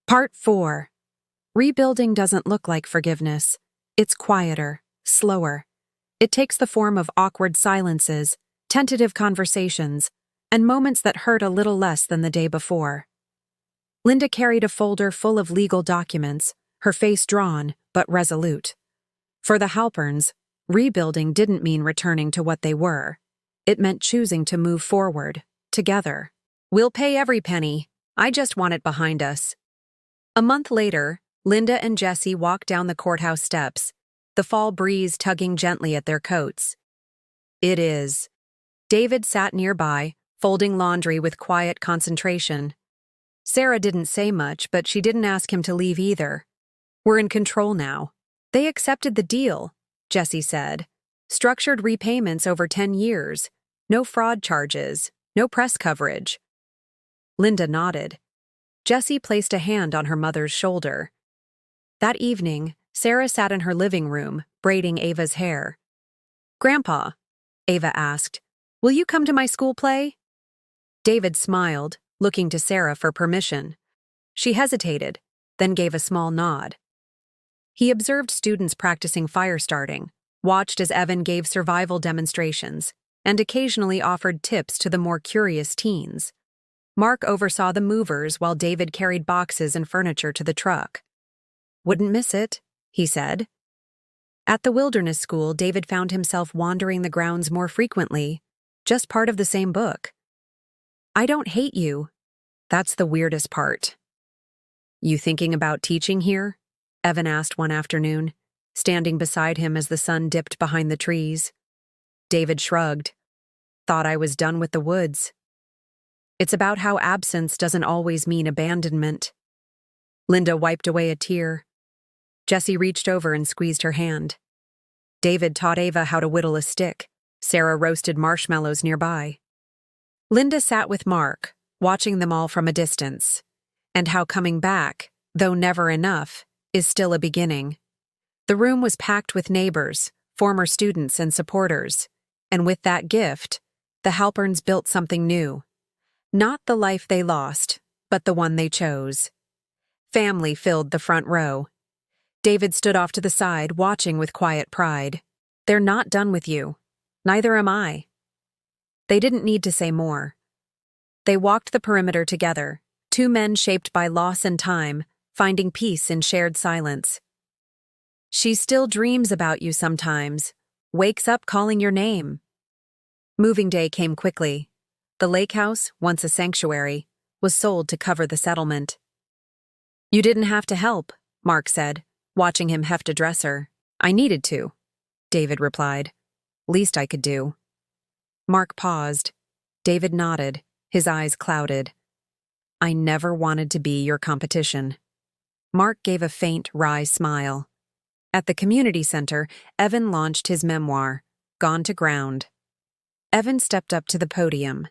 Part 4. Rebuilding doesn't look like forgiveness. It's quieter, slower. It takes the form of awkward silences, tentative conversations, and moments that hurt a little less than the day before. Linda carried a folder full of legal documents, her face drawn, but resolute. For the Halperns, rebuilding didn't mean returning to what they were. It meant choosing to move forward, together. We'll pay every penny. I just want it behind us. A month later, Linda and Jesse walked down the courthouse steps, the fall breeze tugging gently at their coats. It is. David sat nearby, folding laundry with quiet concentration. Sarah didn't say much, but she didn't ask him to leave either. We're in control now. They accepted the deal, Jesse said. Structured repayments over 10 years. No fraud charges. No press coverage. Linda nodded. Jesse placed a hand on her mother's shoulder. That evening, Sarah sat in her living room, braiding Ava's hair. "Grandpa," Ava asked, "will you come to my school play?" David smiled, looking to Sarah for permission. She hesitated, then gave a small nod. He observed students practicing fire starting, watched as Evan gave survival demonstrations, and occasionally offered tips to the more curious teens. Mark oversaw the movers while David carried boxes and furniture to the truck. "Wouldn't miss it," he said. At the wilderness school, David found himself wandering the grounds more frequently, just part of the same book. "I don't hate you. That's the weirdest part." "You thinking about teaching here?" Evan asked one afternoon, standing beside him as the sun dipped behind the trees. David shrugged. "Thought I was done with the woods." It's about how absence doesn't always mean abandonment. Linda wiped away a tear. Jesse reached over and squeezed her hand. David taught Ava how to whittle a stick. Sarah roasted marshmallows nearby. Linda sat with Mark, watching them all from a distance, and how coming back, though never enough, is still a beginning. The room was packed with neighbors, former students and supporters, and with that gift, the Halperns built something new. Not the life they lost, but the one they chose. Family filled the front row. David stood off to the side, watching with quiet pride. "They're not done with you. Neither am I." They didn't need to say more. They walked the perimeter together, two men shaped by loss and time, finding peace in shared silence. "She still dreams about you sometimes, wakes up calling your name." Moving day came quickly. The lake house, once a sanctuary, was sold to cover the settlement. "You didn't have to help," Mark said, watching him heft a dresser. "I needed to," David replied. "Least I could do." Mark paused. David nodded, his eyes clouded. "I never wanted to be your competition." Mark gave a faint, wry smile. At the community center, Evan launched his memoir, Gone to Ground. Evan stepped up to the podium.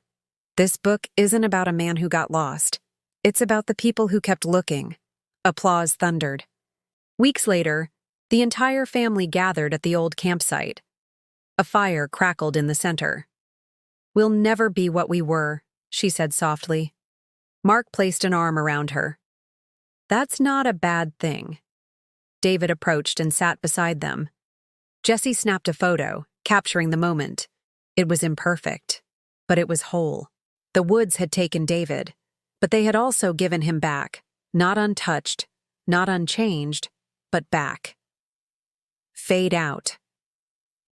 "This book isn't about a man who got lost. It's about the people who kept looking." Applause thundered. Weeks later, the entire family gathered at the old campsite. A fire crackled in the center. "We'll never be what we were," she said softly. Mark placed an arm around her. "That's not a bad thing." David approached and sat beside them. Jesse snapped a photo, capturing the moment. It was imperfect, but it was whole. The woods had taken David, but they had also given him back, not untouched, not unchanged, but back. Fade out.